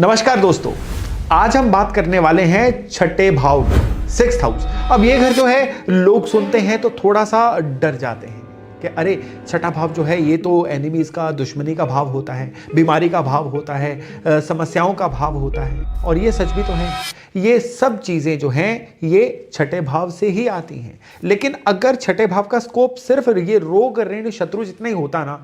नमस्कार दोस्तों, आज हम बात करने वाले हैं छठे भाव की, सिक्स्थ हाउस। अब ये घर जो है लोग सुनते हैं तो थोड़ा सा डर जाते हैं कि अरे छठा भाव जो है ये तो एनिमीज का, दुश्मनी का भाव होता है, बीमारी का भाव होता है, समस्याओं का भाव होता है। और ये सच भी तो है, ये सब चीजें जो हैं ये छठे भाव से ही आती हैं। लेकिन अगर छठे भाव का स्कोप सिर्फ ये रोग, ऋण, शत्रु जितना ही होता ना,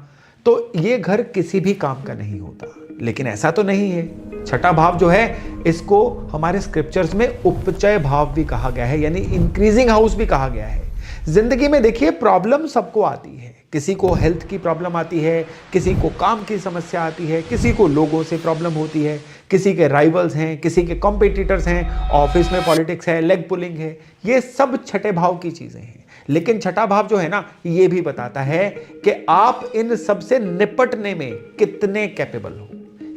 तो ये घर किसी भी काम का नहीं होता। लेकिन ऐसा तो नहीं है। छठा भाव जो है इसको हमारे स्क्रिप्चर्स में उपचय भाव भी कहा गया है, यानी इंक्रीजिंग हाउस भी कहा गया है। जिंदगी में देखिए प्रॉब्लम सबको आती है, किसी को हेल्थ की प्रॉब्लम आती है, किसी को काम की समस्या आती है, किसी को लोगों से प्रॉब्लम होती है, किसी के राइवल्स हैं, किसी के कॉम्पिटिटर्स हैं, ऑफिस में पॉलिटिक्स है, लेग पुलिंग है। ये सब छठे भाव की चीजें हैं। लेकिन छठा भाव जो है ना, ये भी बताता है कि आप इन सब से निपटने में कितने कैपेबल हो।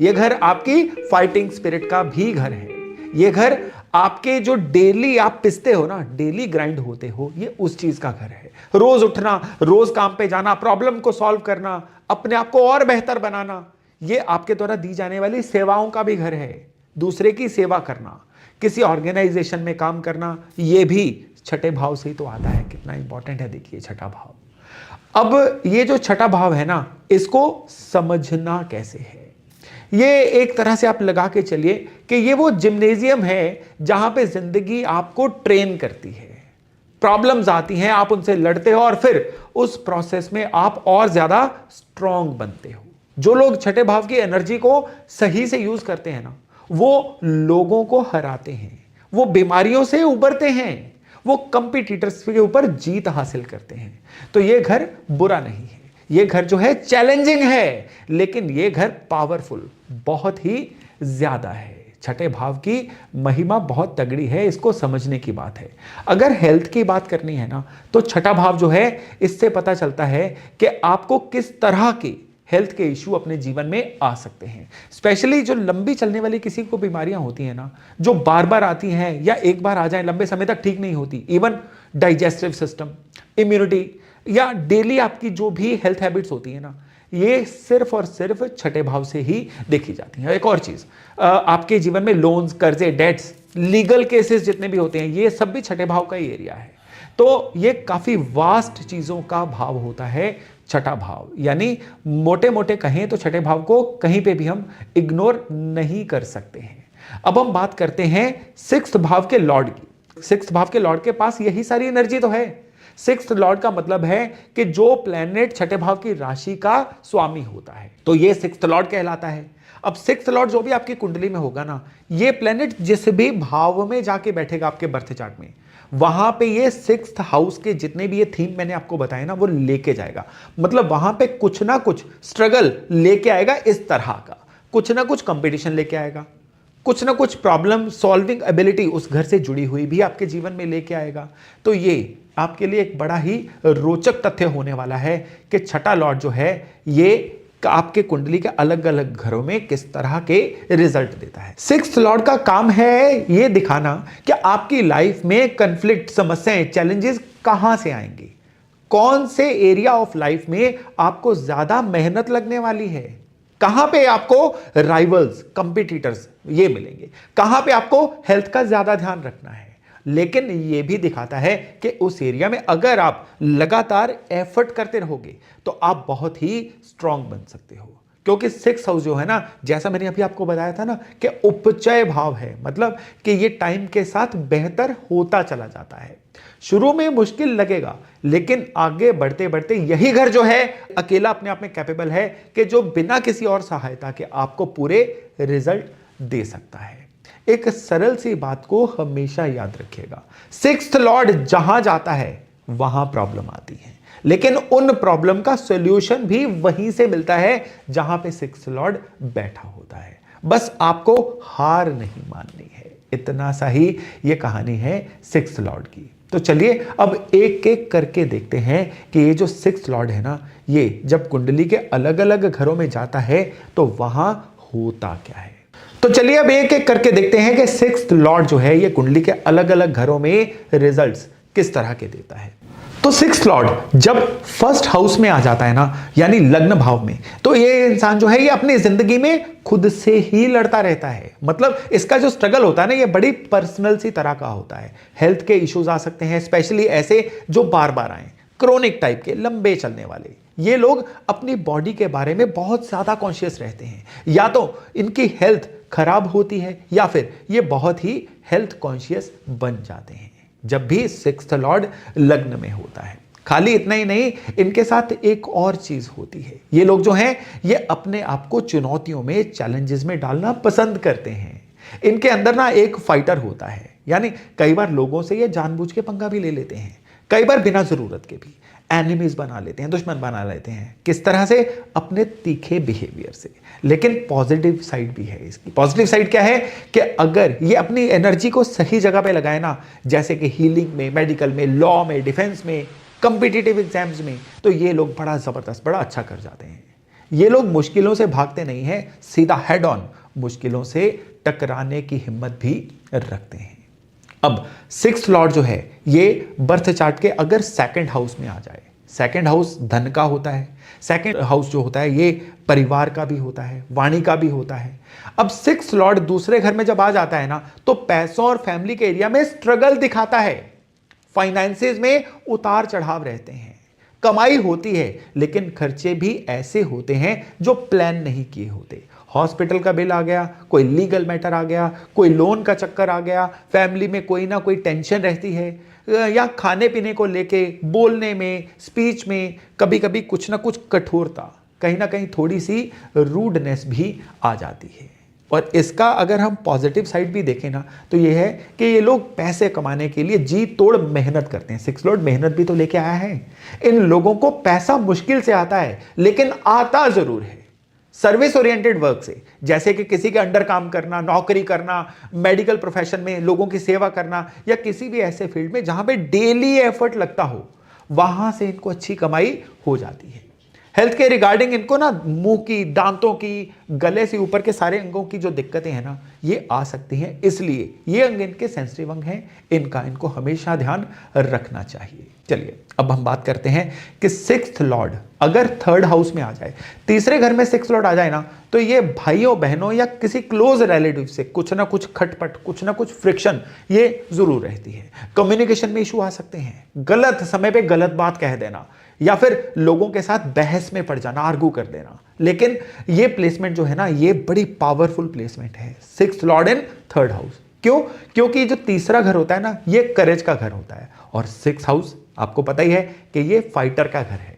ये घर आपकी फाइटिंग स्पिरिट का भी घर है। ये घर आपके जो डेली आप पिसते हो ना, डेली ग्राइंड होते हो, ये उस चीज का घर है। रोज उठना, रोज काम पे जाना, प्रॉब्लम को सॉल्व करना, अपने आप को और बेहतर बनाना, ये आपके द्वारा दी जाने वाली सेवाओं का भी घर है। दूसरे की सेवा करना, किसी ऑर्गेनाइजेशन में काम करना, ये भी छठे भाव से ही तो आता है। कितना इंपॉर्टेंट है देखिए छठा भाव। अब ये जो छठा भाव है ना, इसको समझना कैसे है, ये एक तरह से आप लगा के चलिए कि ये वो जिम्नेजियम है जहां पे जिंदगी आपको ट्रेन करती है। प्रॉब्लम्स आती हैं, आप उनसे लड़ते हो और फिर उस प्रोसेस में आप और ज्यादा स्ट्रांग बनते हो। जो लोग छठे भाव की एनर्जी को सही से यूज करते हैं ना, वो लोगों को हराते हैं, वो बीमारियों से उबरते हैं, वो कंपटीटर्स के ऊपर जीत हासिल करते हैं। तो ये घर बुरा नहीं है, ये घर जो है चैलेंजिंग है, लेकिन ये घर पावरफुल बहुत ही ज्यादा है। छठे भाव की महिमा बहुत तगड़ी है, इसको समझने की बात है। अगर हेल्थ की बात करनी है ना, तो छठा भाव जो है इससे पता चलता है कि आपको किस तरह के हेल्थ के इश्यू अपने जीवन में आ सकते हैं। स्पेशली जो लंबी चलने वाली किसी को बीमारियां होती हैं ना, जो बार बार आती हैं या एक बार आ जाए लंबे समय तक ठीक नहीं होती, इवन डाइजेस्टिव सिस्टम, इम्यूनिटी या डेली आपकी जो भी हेल्थ हैबिट्स होती है ना, ये सिर्फ और सिर्फ छठे भाव से ही देखी जाती है। एक और चीज, आपके जीवन में लोन्स, कर्जे, डेट्स, लीगल केसेस जितने भी होते हैं, ये सब भी छठे भाव का ही एरिया है। तो ये काफी वास्ट चीजों का भाव होता है छठा भाव। यानी मोटे मोटे कहें तो छठे भाव को कहीं पे भी हम इग्नोर नहीं कर सकते हैं। अब हम बात करते हैं सिक्स्थ भाव के लॉर्ड की। सिक्स्थ भाव के लॉर्ड के पास यही सारी एनर्जी तो है। सिक्स्थ लॉर्ड का मतलब है कि जो प्लैनेट छठे भाव की राशि का स्वामी होता है, तो ये सिक्स्थ लॉर्ड कहलाता है। अब सिक्स्थ लॉर्ड जो भी आपकी कुंडली में होगा ना, ये प्लैनेट जिस भी भाव में जाके बैठेगा आपके बर्थ चार्ट में, वहां पे ये सिक्स्थ हाउस के जितने भी ये थीम मैंने आपको बताए ना, वो लेके जाएगा। मतलब वहां पे कुछ ना कुछ स्ट्रगल लेके आएगा, इस तरह का कुछ ना कुछ कंपटीशन लेके आएगा, कुछ ना कुछ प्रॉब्लम सॉल्विंग एबिलिटी उस घर से जुड़ी हुई भी आपके जीवन में लेके आएगा। तो ये आपके लिए एक बड़ा ही रोचक तथ्य होने वाला है कि छठा लॉर्ड जो है ये आपके कुंडली के अलग अलग घरों में किस तरह के रिजल्ट देता है। सिक्स्थ लॉर्ड का काम है ये दिखाना कि आपकी लाइफ में कंफ्लिक्ट, समस्याएं, चैलेंजेस कहां से आएंगे, कौन से एरिया ऑफ लाइफ में आपको ज्यादा मेहनत लगने वाली है, कहां पे आपको राइवल्स, कंपटीटर्स ये मिलेंगे, कहां पे आपको हेल्थ का ज्यादा ध्यान रखना है। लेकिन यह भी दिखाता है कि उस एरिया में अगर आप लगातार एफर्ट करते रहोगे तो आप बहुत ही स्ट्रांग बन सकते हो। क्योंकि सिक्स हाउस जो है ना, जैसा मैंने अभी आपको बताया था ना कि उपचय भाव है, मतलब कि ये टाइम के साथ बेहतर होता चला जाता है। शुरू में मुश्किल लगेगा, लेकिन आगे बढ़ते बढ़ते यही घर जो है अकेला अपने आप में कैपेबल है कि जो बिना किसी और सहायता के आपको पूरे रिजल्ट दे सकता है। एक सरल सी बात को हमेशा याद रखिएगा, सिक्स्थ लॉर्ड जहां जाता है वहां प्रॉब्लम आती है, लेकिन उन प्रॉब्लम का सॉल्यूशन भी वहीं से मिलता है जहां पे सिक्स्थ लॉर्ड बैठा होता है। बस आपको हार नहीं माननी है। इतना सा ही ये कहानी है सिक्स्थ लॉर्ड की। तो चलिए अब एक एक करके देखते हैं कि ये जो सिक्स्थ लॉर्ड है ना, ये जब कुंडली के अलग अलग घरों में जाता है तो वहां होता क्या है। तो चलिए अब एक एक करके देखते हैं कि सिक्स्थ लॉर्ड जो है ये कुंडली के अलग अलग घरों में रिजल्ट्स किस तरह के देता है। तो सिक्स्थ लॉर्ड जब फर्स्ट हाउस में आ जाता है ना, यानी लग्न भाव में, तो ये इंसान जो है ये अपनी जिंदगी में खुद से ही लड़ता रहता है। मतलब इसका जो स्ट्रगल होता है ना, ये बड़ी पर्सनल सी तरह का होता है। हेल्थ के इश्यूज आ सकते हैं, स्पेशली ऐसे जो बार बार आए, क्रोनिक टाइप के, लंबे चलने वाले। ये लोग अपनी बॉडी के बारे में बहुत ज्यादा कॉन्शियस रहते हैं। या तो इनकी हेल्थ खराब होती है या फिर ये बहुत ही हेल्थ कॉन्शियस बन जाते हैं जब भी सिक्स्थ लॉर्ड लग्न में होता है। खाली इतना ही नहीं, इनके साथ एक और चीज होती है। ये लोग जो हैं ये अपने आप को चुनौतियों में, चैलेंजेस में डालना पसंद करते हैं। इनके अंदर ना एक फाइटर होता है, यानी कई बार लोगों से ये जानबूझ के पंगा भी ले लेते हैं, कई बार बिना जरूरत के भी एनिमीज बना लेते हैं, दुश्मन बना लेते हैं। किस तरह से? अपने तीखे बिहेवियर से। लेकिन पॉजिटिव साइड भी है इसकी। पॉजिटिव साइड क्या है कि अगर ये अपनी एनर्जी को सही जगह पे लगाए ना, जैसे कि हीलिंग में, मेडिकल में, लॉ में, डिफेंस में, कॉम्पिटिटिव एग्जाम्स में, तो ये लोग बड़ा जबरदस्त, बड़ा अच्छा कर जाते हैं। ये लोग मुश्किलों से भागते नहीं हैं, सीधा हेड ऑन मुश्किलों से टकराने की हिम्मत भी रखते हैं। अब सिक्स्थ लॉर्ड जो है ये बर्थ चार्ट के अगर सेकंड हाउस में आ जाए, सेकंड हाउस धन का होता है, सेकंड हाउस जो होता है ये परिवार का भी होता है, वाणी का भी होता है। अब सिक्स्थ लॉर्ड दूसरे घर में जब आ जाता है ना, तो पैसों और फैमिली के एरिया में स्ट्रगल दिखाता है। फाइनेंसेस में उतार चढ़ाव रहते हैं। कमाई होती है लेकिन खर्चे भी ऐसे होते हैं जो प्लान नहीं किए होते। हॉस्पिटल का बिल आ गया, कोई लीगल मैटर आ गया, कोई लोन का चक्कर आ गया, फैमिली में कोई ना कोई टेंशन रहती है, या खाने पीने को लेके, बोलने में, स्पीच में कभी कभी कुछ ना कुछ कठोरता, कहीं ना कहीं थोड़ी सी रूडनेस भी आ जाती है। और इसका अगर हम पॉजिटिव साइड भी देखें ना, तो ये है कि ये लोग पैसे कमाने के लिए जी तोड़ मेहनत करते हैं। सिक्स लॉर्ड मेहनत भी तो लेके आया है। इन लोगों को पैसा मुश्किल से आता है लेकिन आता जरूर है सर्विस ओरिएंटेड वर्क से, जैसे कि किसी के अंडर काम करना, नौकरी करना, मेडिकल प्रोफेशन में लोगों की सेवा करना, या किसी भी ऐसे फील्ड में जहां पे डेली एफर्ट लगता हो, वहां से इनको अच्छी कमाई हो जाती है। हेल्थ के रिगार्डिंग इनको ना मुंह की, दांतों की, गले से ऊपर के सारे अंगों की जो दिक्कतें हैं ना, ये आ सकती हैं। इसलिए ये अंग इनके सेंसिटिव अंग हैं, इनको हमेशा ध्यान रखना चाहिए। चलिए अब हम बात करते हैं कि सिक्स्थ लॉर्ड अगर थर्ड हाउस में आ जाए, तीसरे घर में सिक्स्थ लॉर्ड आ जाए ना, तो ये भाइयों बहनों या किसी क्लोज रिलेटिव से कुछ ना कुछ खटपट, कुछ ना कुछ फ्रिक्शन ये जरूर रहती है। कम्युनिकेशन में इशू आ सकते हैं, गलत समय पे गलत बात कह देना, या फिर लोगों के साथ बहस में पड़ जाना, आर्गू कर देना। लेकिन ये प्लेसमेंट जो है ना, ये बड़ी पावरफुल प्लेसमेंट है, sixth Lord in third house. क्यों? क्योंकि जो तीसरा घर होता है ना, ये करेज का घर होता है, और सिक्स्थ हाउस आपको पता ही है कि ये फाइटर का घर है।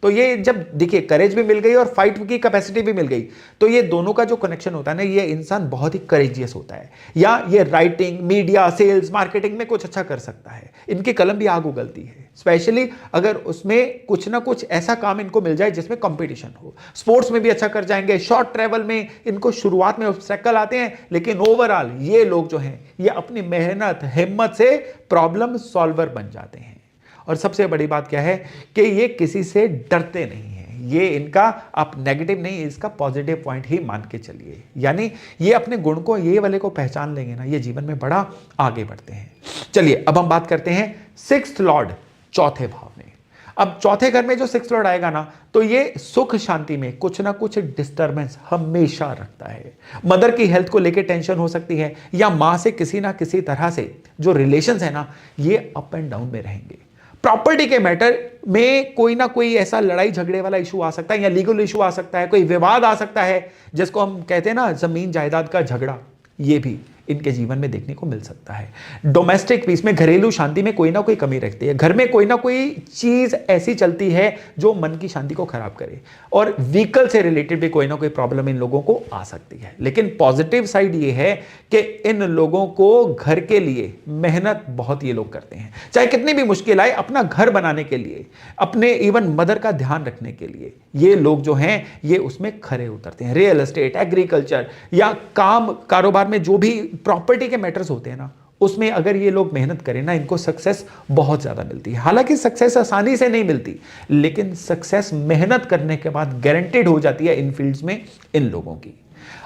तो ये जब देखिए करेज भी मिल गई और फाइट की कैपेसिटी भी मिल गई, तो ये दोनों का जो कनेक्शन होता है ना, ये इंसान बहुत ही करेजियस होता है, या ये राइटिंग, मीडिया, सेल्स, मार्केटिंग में कुछ अच्छा कर सकता है। इनकी कलम भी आग उगलती है, स्पेशली अगर उसमें कुछ ना कुछ ऐसा काम इनको मिल जाए जिसमें कंपटीशन हो। स्पोर्ट्स में भी अच्छा कर जाएंगे, शॉर्ट ट्रैवल में इनको शुरुआत में ऑब्स्टेकल आते हैं, लेकिन ओवरऑल ये लोग जो हैं ये अपनी मेहनत, हिम्मत से प्रॉब्लम सॉल्वर बन जाते हैं। और सबसे बड़ी बात क्या है कि ये किसी से डरते नहीं हैं। ये इनका आप नेगेटिव नहीं, इसका पॉजिटिव पॉइंट ही मान के चलिए। यानी ये अपने गुण को, ये वाले को पहचान लेंगे ना, ये जीवन में बड़ा आगे बढ़ते हैं। चलिए अब हम बात करते हैं सिक्स्थ लॉर्ड चौथे भाव में। अब चौथे घर में जो सिक्स्थ लॉर्ड आएगा ना, तो ये सुख शांति में कुछ ना कुछ डिस्टर्बेंस हमेशा रखता है। मदर की हेल्थ को लेकर टेंशन हो सकती है, या मां से किसी ना किसी तरह से जो रिलेशंस है ना, ये अप एंड डाउन में रहेंगे। प्रॉपर्टी के मैटर में कोई ना कोई ऐसा लड़ाई झगड़े वाला इशू आ सकता है, या लीगल इशू आ सकता है, कोई विवाद आ सकता है, जिसको हम कहते हैं ना जमीन जायदाद का झगड़ा, ये भी इनके जीवन में देखने को मिल सकता है। डोमेस्टिक पीस में, घरेलू शांति में कोई ना कोई कमी रहती है। घर में कोई ना कोई चीज ऐसी चलती है जो मन की शांति को खराब करे, और व्हीकल से रिलेटेड भी कोई ना कोई प्रॉब्लम इन लोगों को आ सकती है। लेकिन पॉजिटिव साइड ये है कि इन लोगों को घर के लिए मेहनत बहुत ये लोग करते हैं, चाहे कितनी भी मुश्किल आए, अपना घर बनाने के लिए, अपने इवन मदर का ध्यान रखने के लिए ये लोग जो हैं ये उसमें खरे उतरते हैं। रियल एस्टेट, एग्रीकल्चर या काम कारोबार में जो भी प्रॉपर्टी के मैटर्स होते हैं ना, उसमें अगर ये लोग मेहनत करें ना, इनको सक्सेस बहुत ज्यादा मिलती है। हालांकि सक्सेस आसानी से नहीं मिलती, लेकिन सक्सेस मेहनत करने के बाद गारंटेड हो जाती है इन फील्ड्स में इन लोगों की।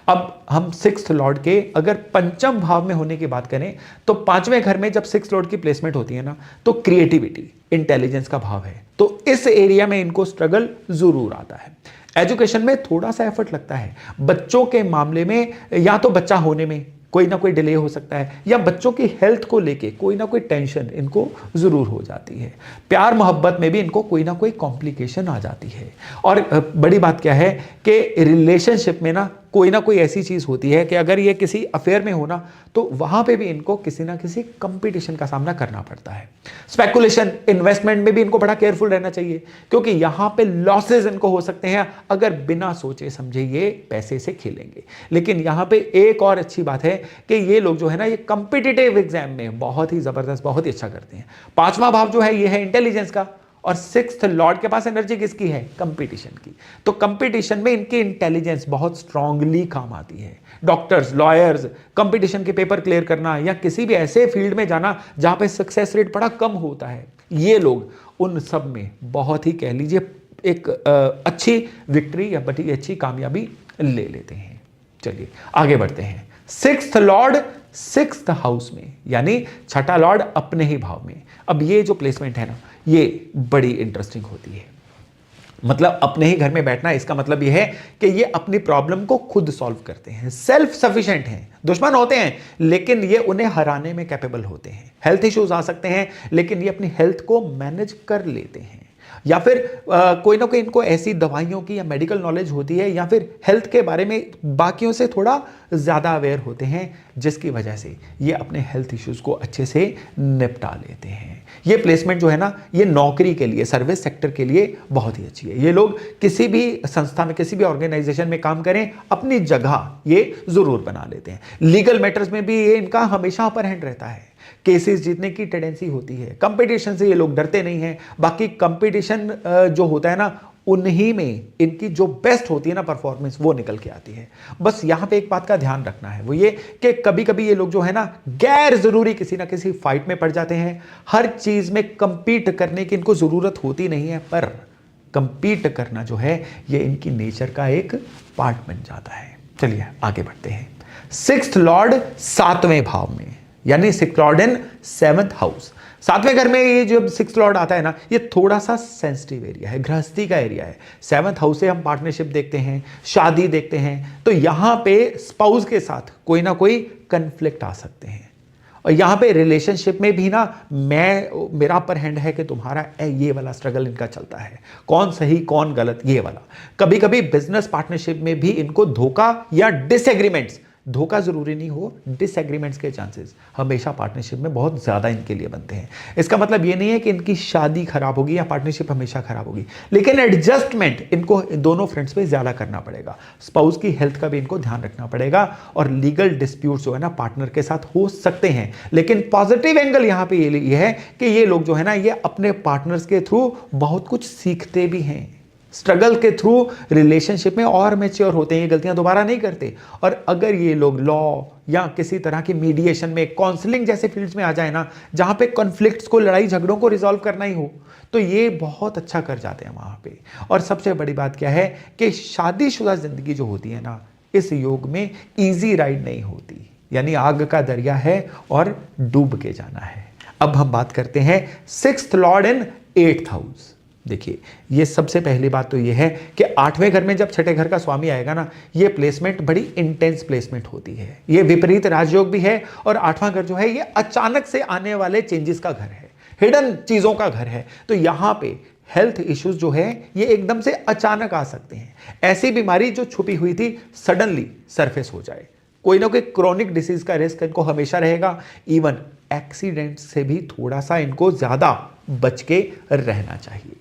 अब हम सिक्स्थ लॉर्ड के अगर पंचम भाव में होने की बात करें तो पांचवें घर में जब सिक्स्थ लॉर्ड की प्लेसमेंट होती है ना, तो क्रिएटिविटी, इंटेलिजेंस का भाव है, तो इस एरिया में इनको स्ट्रगल जरूर आता है। एजुकेशन में थोड़ा सा एफर्ट लगता है। बच्चों के मामले में या तो बच्चा होने में कोई ना कोई डिले हो सकता है, या बच्चों की हेल्थ को लेके कोई ना कोई टेंशन इनको जरूर हो जाती है। प्यार मोहब्बत में भी इनको कोई ना कोई कॉम्प्लिकेशन आ जाती है। और बड़ी बात क्या है कि रिलेशनशिप में ना कोई ना कोई ऐसी चीज होती है कि अगर ये किसी अफेयर में हो ना, तो वहां पे भी इनको किसी ना किसी कंपटीशन का सामना करना पड़ता है। स्पेकुलेशन, इन्वेस्टमेंट में भी इनको बड़ा केयरफुल रहना चाहिए, क्योंकि यहां पे लॉसेस इनको हो सकते हैं अगर बिना सोचे समझे ये पैसे से खेलेंगे। लेकिन यहां पे एक और अच्छी बात है कि ये लोग जो है ना, ये कंपिटिटिव एग्जाम में बहुत ही जबरदस्त, बहुत ही अच्छा करते हैं। पांचवा भाव जो है ये है इंटेलिजेंस का, और सिक्स्थ लॉर्ड के पास एनर्जी किसकी है? कंपटीशन की। तो कंपटीशन में इनकी इंटेलिजेंस बहुत स्ट्रांगली काम आती है। डॉक्टर्स, लॉयर्स, कंपटीशन के पेपर क्लियर करना या किसी भी ऐसे फील्ड में जाना जहां पे सक्सेस रेट बड़ा कम होता है, ये लोग उन सब में बहुत ही कह लीजिए एक अच्छी विक्ट्री या बड़ी अच्छी कामयाबी ले लेते हैं। चलिए आगे बढ़ते हैं। सिक्स्थ लॉर्ड सिक्स्थ हाउस में, यानी छठा लॉर्ड अपने ही भाव में। अब ये जो प्लेसमेंट है ना, ये बड़ी इंटरेस्टिंग होती है। मतलब अपने ही घर में बैठना, इसका मतलब ये है कि ये अपनी प्रॉब्लम को खुद सॉल्व करते हैं, सेल्फ सफिशिएंट हैं। दुश्मन होते हैं लेकिन ये उन्हें हराने में कैपेबल होते हैं। हेल्थ इश्यूज आ सकते हैं लेकिन ये अपनी हेल्थ को मैनेज कर लेते हैं, या फिर कोई ना कोई इनको ऐसी दवाइयों की या मेडिकल नॉलेज होती है, या फिर हेल्थ के बारे में बाकियों से थोड़ा ज़्यादा अवेयर होते हैं, जिसकी वजह से ये अपने हेल्थ इश्यूज़ को अच्छे से निपटा लेते हैं। ये प्लेसमेंट जो है ना, ये नौकरी के लिए, सर्विस सेक्टर के लिए बहुत ही अच्छी है। ये लोग किसी भी संस्था में, किसी भी ऑर्गेनाइजेशन में काम करें, अपनी जगह ये ज़रूर बना लेते हैं। लीगल मैटर्स में भी ये इनका हमेशा अपर हैंड रहता है, केसेस जीतने की टेंडेंसी होती है। कंपटीशन से ये लोग डरते नहीं हैं। बाकी कंपटीशन जो होता है ना, उन्हीं में इनकी जो बेस्ट होती है ना परफॉर्मेंस, वो निकल के आती है। बस यहां पे एक बात का ध्यान रखना है, वो ये कि कभी कभी ये लोग जो है ना, गैर जरूरी किसी ना किसी फाइट में पड़ जाते हैं। हर चीज में कंपीट करने की इनको जरूरत होती नहीं है, पर कंपीट करना जो है ये इनकी नेचर का एक पार्ट बन जाता है। चलिए आगे बढ़ते हैं। सिक्स्थ लॉर्ड सातवें भाव में, यानी सिक्स्थ लॉर्ड इन सेवंथ हाउस। सातवें घर में ये जब सिक्स्थ लॉर्ड आता है ना, ये थोड़ा सा सेंसिटिव एरिया है, गृहस्थी का एरिया है। सेवंथ हाउस से हम पार्टनरशिप देखते हैं, शादी देखते हैं, तो यहां पे स्पाउस के साथ कोई ना कोई कंफ्लिक्ट आ सकते हैं। और यहां पे रिलेशनशिप में भी ना, मेरा अपर हैंड है कि तुम्हारा, ये वाला स्ट्रगल इनका चलता है, कौन सही कौन गलत, ये वाला। कभी कभी बिजनेस पार्टनरशिप में भी इनको धोखा या डिसएग्रीमेंट्स, धोखा जरूरी नहीं हो, डिसएग्रीमेंट्स के चांसेस हमेशा पार्टनरशिप में बहुत ज्यादा इनके लिए बनते हैं। इसका मतलब ये नहीं है कि इनकी शादी खराब होगी या पार्टनरशिप हमेशा खराब होगी, लेकिन एडजस्टमेंट इनको दोनों फ्रंट्स पे ज्यादा करना पड़ेगा। स्पाउस की हेल्थ का भी इनको ध्यान रखना पड़ेगा, और लीगल डिस्प्यूट्स जो है ना पार्टनर के साथ हो सकते हैं। लेकिन पॉजिटिव एंगल यहां पे ये है कि ये लोग जो है ना, ये अपने पार्टनर्स के थ्रू बहुत कुछ सीखते भी हैं। स्ट्रगल के थ्रू रिलेशनशिप में और मैच्योर होते हैं, ये गलतियां दोबारा नहीं करते। और अगर ये लोग लॉ या किसी तरह की मीडिएशन में, काउंसलिंग जैसे फील्ड्स में आ जाए ना, जहां पे कॉन्फ्लिक्ट्स को, लड़ाई झगड़ों को रिजॉल्व करना ही हो, तो ये बहुत अच्छा कर जाते हैं वहां पे। और सबसे बड़ी बात क्या है कि शादीशुदा जिंदगी जो होती है ना, इस योग में इजी राइड नहीं होती, यानी आग का दरिया है और डूब के जाना है। अब हम बात करते हैं sixth Lord in eighth house. देखिए, ये सबसे पहली बात तो ये है कि आठवें घर में जब छठे घर का स्वामी आएगा ना, ये प्लेसमेंट बड़ी इंटेंस प्लेसमेंट होती है। ये विपरीत राजयोग भी है, और आठवां घर जो है ये अचानक से आने वाले चेंजेस का घर है, हिडन चीजों का घर है। तो यहां पे हेल्थ इश्यूज जो है ये एकदम से अचानक आ सकते हैं। ऐसी बीमारी जो छुपी हुई थी सडनली सरफेस हो जाए, कोई ना कोई क्रोनिक डिसीज का रिस्क इनको हमेशा रहेगा। इवन एक्सीडेंट से भी थोड़ा सा इनको ज्यादा बच के रहना चाहिए।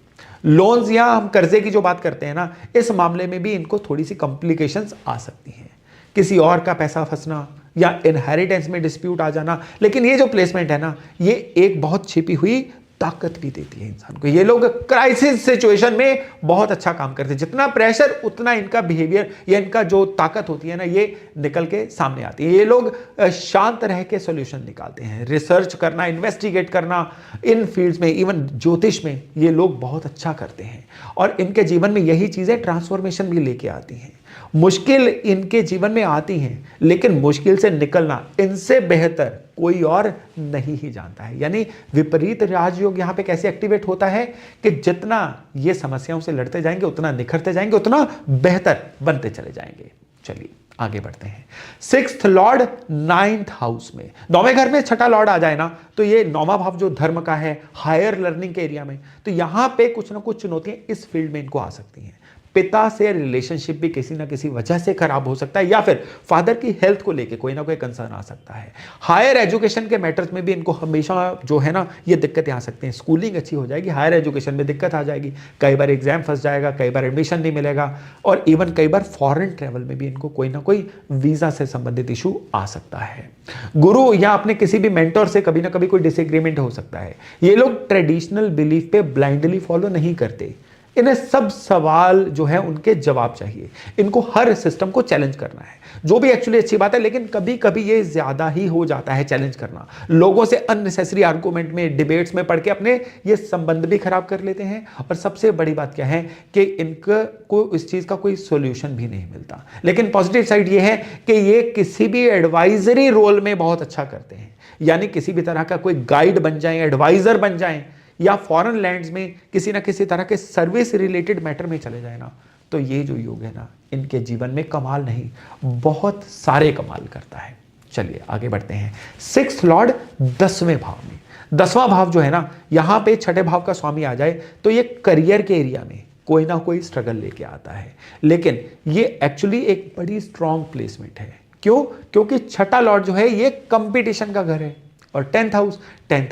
लोन्स या हम कर्जे की जो बात करते हैं ना, इस मामले में भी इनको थोड़ी सी कॉम्प्लिकेशंस आ सकती हैं, किसी और का पैसा फंसना या इनहेरिटेंस में डिस्प्यूट आ जाना। लेकिन ये जो प्लेसमेंट है ना, ये एक बहुत छिपी हुई ताकत भी देती है इंसान को। ये लोग क्राइसिस सिचुएशन में बहुत अच्छा काम करते हैं। जितना प्रेशर उतना इनका बिहेवियर या इनका जो ताकत होती है ना, ये निकल के सामने आती है। ये लोग शांत रह के सॉल्यूशन निकालते हैं। रिसर्च करना, इन्वेस्टिगेट करना, इन फील्ड्स में, इवन ज्योतिष में ये लोग बहुत अच्छा करते हैं, और इनके जीवन में यही चीजें ट्रांसफॉर्मेशन भी लेके आती हैं। मुश्किल इनके जीवन में आती हैं, लेकिन मुश्किल से निकलना इनसे बेहतर कोई और नहीं ही जानता है। यानी विपरीत राजयोग यहां पे कैसे एक्टिवेट होता है कि जितना ये समस्याओं से लड़ते जाएंगे, उतना निखरते जाएंगे, उतना बेहतर बनते चले जाएंगे। चलिए आगे बढ़ते हैं। 6th लॉर्ड 9th हाउस में, 9वें घर में छठा लॉर्ड आ जाए ना, तो ये 9वां भाव जो धर्म का है, हायर लर्निंग के एरिया में, तो यहां पे कुछ ना कुछ चुनौतियां इस फील्ड में इनको आ सकती हैं। पिता से रिलेशनशिप भी किसी ना किसी वजह से खराब हो सकता है, या फिर फादर की हेल्थ को लेके कोई ना कोई कंसर्न आ सकता है। हायर एजुकेशन के मैटर्स में भी इनको हमेशा जो है ना ये दिक्कतें आ सकती हैं। स्कूलिंग अच्छी हो जाएगी, हायर एजुकेशन में दिक्कत आ जाएगी, कई बार एग्जाम फंस जाएगा, कई बार एडमिशन नहीं मिलेगा, और इवन कई बार फॉरेन ट्रेवल में भी इनको कोई ना कोई वीजा से संबंधित इशू आ सकता है। गुरु या अपने किसी भी मेंटर से कभी ना कभी कोई डिसएग्रीमेंट हो सकता है। ये लोग ट्रेडिशनल बिलीफ पे ब्लाइंडली फॉलो नहीं करते, इन्हें सब सवाल जो है उनके जवाब चाहिए, इनको हर सिस्टम को चैलेंज करना है, जो भी एक्चुअली अच्छी बात है, लेकिन कभी कभी ये ज्यादा ही हो जाता है चैलेंज करना। लोगों से अननेसेसरी आर्गुमेंट में, डिबेट्स में पढ़ के अपने ये संबंध भी खराब कर लेते हैं, और सबसे बड़ी बात क्या है कि इनको इस चीज का कोई सोल्यूशन भी नहीं मिलता। लेकिन पॉजिटिव साइड ये है कि ये किसी भी एडवाइजरी रोल में बहुत अच्छा करते हैं, यानी किसी भी तरह का कोई गाइड बन जाए, एडवाइजर बन जाए, या फॉरेन लैंड्स में किसी ना किसी तरह के सर्विस रिलेटेड मैटर में चले जाए ना, तो ये जो योग है ना, इनके जीवन में कमाल नहीं, बहुत सारे कमाल करता है। चलिए आगे बढ़ते हैं। 6th लॉर्ड 10वें भाव में, 10वां भाव जो है ना, यहां पे छठे भाव का स्वामी आ जाए तो ये करियर के एरिया में कोई ना कोई स्ट्रगल लेके आता है, लेकिन ये एक्चुअली एक बड़ी स्ट्रॉन्ग प्लेसमेंट है। क्यों? क्योंकि छठा लॉर्ड जो है ये कंपटीशन का घर है, और 10th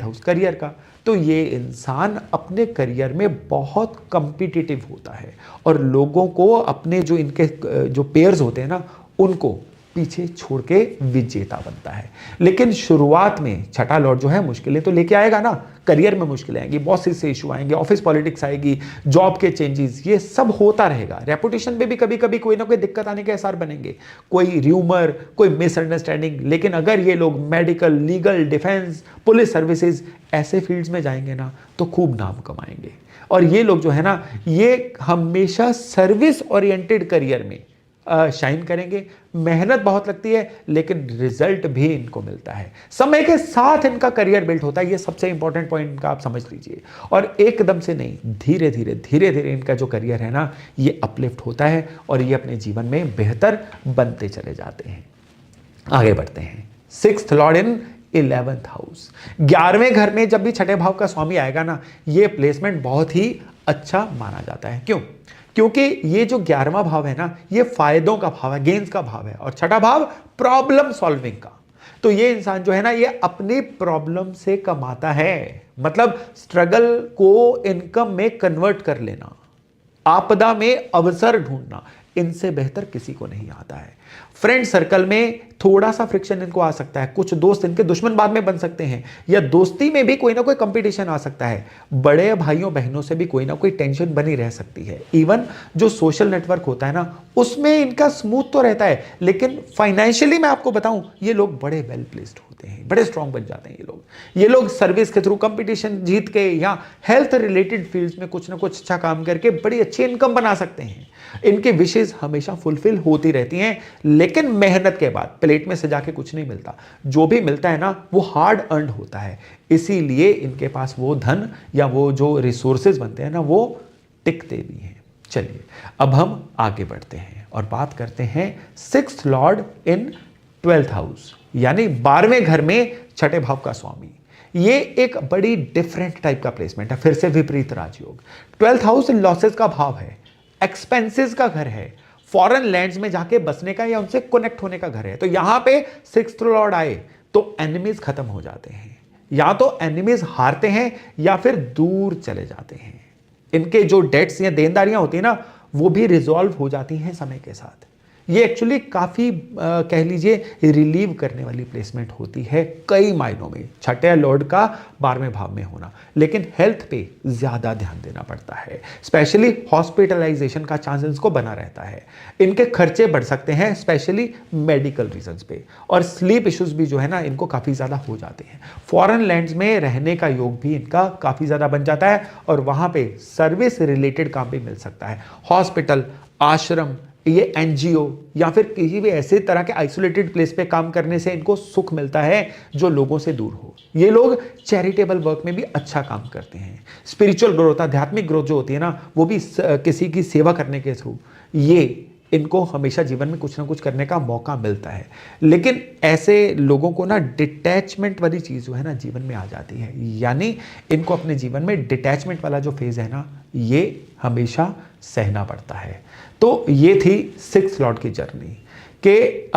हाउस करियर का, तो ये इंसान अपने करियर में बहुत कॉम्पिटिटिव होता है, और लोगों को अपने जो इनके जो पेयर्स होते हैं ना, उनको पीछे छोड़ के विजेता बनता है। लेकिन शुरुआत में छठा लॉर्ड जो है मुश्किलें तो लेके आएगा ना, करियर में मुश्किलें आएंगी, बॉसेस से इशू आएंगे, ऑफिस पॉलिटिक्स आएगी, जॉब के चेंजेस, ये सब होता रहेगा। रेपुटेशन पे भी कभी कभी कोई ना कोई दिक्कत आने के आसार बनेंगे, कोई र्यूमर, कोई मिसअंडरस्टैंडिंग। लेकिन अगर ये लोग medical, legal, defence, police services ऐसे फील्ड्स में जाएंगे ना, तो खूब नाम कमाएंगे। और ये लोग जो है ना, ये हमेशा सर्विस ओरिएंटेड करियर में शाइन करेंगे। मेहनत बहुत लगती है, लेकिन रिजल्ट भी इनको मिलता है। समय के साथ इनका करियर बिल्ड होता है, ये सबसे इंपॉर्टेंट पॉइंट इनका आप समझ लीजिए। और एकदम से नहीं, धीरे धीरे इनका जो करियर है ना, ये अपलिफ्ट होता है, और ये अपने जीवन में बेहतर बनते चले जाते हैं। आगे बढ़ते हैं। 6th लॉर्ड इन 11th हाउस, 11वें घर में जब भी छठे भाव का स्वामी आएगा ना, ये प्लेसमेंट बहुत ही अच्छा माना जाता है। क्यों? क्योंकि ये जो 11वां भाव है ना, ये फायदों का भाव है, गेन्स का भाव है, और छठा भाव प्रॉब्लम सॉल्विंग का। तो ये इंसान जो है ना, ये अपनी प्रॉब्लम से कमाता है, मतलब स्ट्रगल को इनकम में कन्वर्ट कर लेना, आपदा में अवसर ढूंढना, इनसे बेहतर किसी को नहीं आता है। फ्रेंड सर्कल में थोड़ा सा फ्रिक्शन इनको आ सकता है, कुछ दोस्त इनके दुश्मन बाद में बन सकते हैं, या दोस्ती में भी कोई ना कोई कंपटीशन आ सकता है। बड़े भाइयों बहनों से भी कोई ना कोई टेंशन बनी रह सकती है। इवन जो सोशल नेटवर्क होता है ना, उसमें इनका स्मूथ तो रहता है, लेकिन फाइनेंशियली मैं आपको बताऊं, ये लोग बड़े वेल प्लेस्ड होते हैं, बड़े स्ट्रांग बन जाते हैं ये लोग सर्विस के थ्रू कंपटीशन जीत के, या हेल्थ रिलेटेड फील्ड्स में कुछ ना कुछ अच्छा काम करके बड़ी अच्छी इनकम बना सकते हैं। इनके विशेष हमेशा फुलफिल होती रहती हैं, लेकिन मेहनत के बाद प्लेट में सजा के कुछ नहीं मिलता। जो भी मिलता है ना, वो हार्ड अर्न्ड होता है, इसीलिए इनके पास वो धन या वो जो रिसोर्सेज बनते हैं ना, वो टिकते भी हैं। चलिए अब हम आगे बढ़ते हैं और बात करते हैं 6th लॉर्ड इन 12th हाउस, यानी 12वें घर में छठे भाव का स्वामी। ये एक बड़ी डिफरेंट टाइप का प्लेसमेंट है, फिर से विपरीत राजयोग। 12th हाउस लॉसेस का भाव है, एक्सपेंसेस का घर है, फॉरेन लैंड्स में जाके बसने का या उनसे कनेक्ट होने का घर है। तो यहां पे 6th लॉर्ड आए तो एनिमीज खत्म हो जाते हैं, या तो एनिमीज हारते हैं या फिर दूर चले जाते हैं। इनके जो डेट्स या देनदारियां होती है ना, वो भी रिजॉल्व हो जाती हैं समय के साथ। ये एक्चुअली काफ़ी कह लीजिए रिलीव करने वाली प्लेसमेंट होती है कई मायनों में, छठे लॉर्ड का 12वें भाव में होना। लेकिन हेल्थ पे ज़्यादा ध्यान देना पड़ता है, स्पेशली हॉस्पिटलाइजेशन का चांसेस को बना रहता है। इनके खर्चे बढ़ सकते हैं, स्पेशली मेडिकल रीजंस पे, और स्लीप इश्यूज भी जो है ना, इनको काफ़ी ज़्यादा हो जाते हैं। फॉरेन लैंड्स में रहने का योग भी इनका काफ़ी ज़्यादा बन जाता है, और वहाँ पे सर्विस रिलेटेड काम भी मिल सकता है। हॉस्पिटल, आश्रम, ये एनजीओ या फिर किसी भी ऐसे तरह के आइसोलेटेड प्लेस पे काम करने से इनको सुख मिलता है जो लोगों से दूर हो। ये लोग चैरिटेबल वर्क में भी अच्छा काम करते हैं। स्पिरिचुअल ग्रोथ, आध्यात्मिक ग्रोथ जो होती है ना, वो भी किसी की सेवा करने के थ्रू, ये इनको हमेशा जीवन में कुछ ना कुछ करने का मौका मिलता है। लेकिन ऐसे लोगों को ना डिटैचमेंट वाली चीज़ जो है ना जीवन में आ जाती है, यानी इनको अपने जीवन में डिटैचमेंट वाला जो फेज़ है ना, ये हमेशा सहना पड़ता है। तो ये थी 6 लॉर्ड की जर्नी कि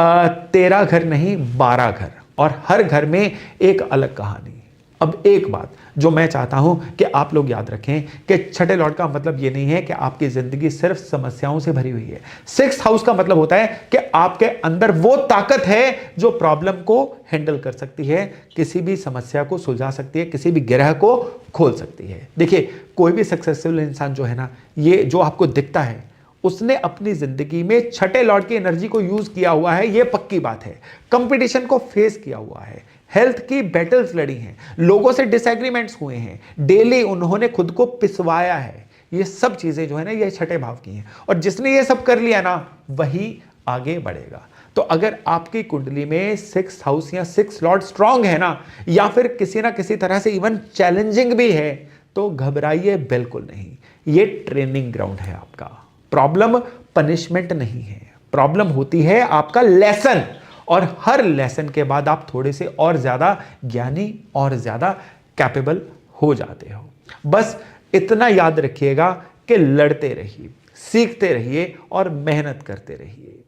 13 घर नहीं 12 घर, और हर घर में एक अलग कहानी। अब एक बात जो मैं चाहता हूं कि आप लोग याद रखें कि छठे लॉर्ड का मतलब ये नहीं है कि आपकी जिंदगी सिर्फ समस्याओं से भरी हुई है। 6th हाउस का मतलब होता है कि आपके अंदर वो ताकत है जो प्रॉब्लम को हैंडल कर सकती है, किसी भी समस्या को सुलझा सकती है, किसी भी गिरह को खोल सकती है। देखिए, कोई भी सक्सेसफुल इंसान जो है ना, ये जो आपको दिखता है, उसने अपनी जिंदगी में छठे लॉर्ड की एनर्जी को यूज किया हुआ है, ये पक्की बात है। कंपटीशन को फेस किया हुआ है, हेल्थ की बैटल्स लड़ी हैं, लोगों से डिसएग्रीमेंट्स हुए हैं, डेली उन्होंने खुद को पिसवाया है। ये सब चीजें जो है ना, ये छठे भाव की हैं, और जिसने ये सब कर लिया ना, वही आगे बढ़ेगा। तो अगर आपकी कुंडली में 6th हाउस या 6 लॉर्ड स्ट्रांग है ना, या फिर किसी ना किसी तरह से इवन चैलेंजिंग भी है, तो घबराइए बिल्कुल नहीं। ये ट्रेनिंग ग्राउंड है आपका। प्रॉब्लम पनिशमेंट नहीं है, प्रॉब्लम होती है आपका लेसन, और हर लेसन के बाद आप थोड़े से और ज्यादा ज्ञानी और ज्यादा कैपेबल हो जाते हो। बस इतना याद रखिएगा कि लड़ते रहिए, सीखते रहिए और मेहनत करते रहिए।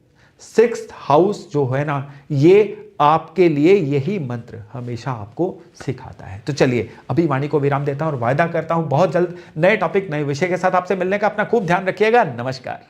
6th हाउस जो है ना, ये आपके लिए यही मंत्र हमेशा आपको सिखाता है। तो चलिए अभी वाणी को विराम देता हूं और वायदा करता हूं बहुत जल्द नए टॉपिक, नए विषय के साथ आपसे मिलने का। अपना खूब ध्यान रखिएगा। नमस्कार।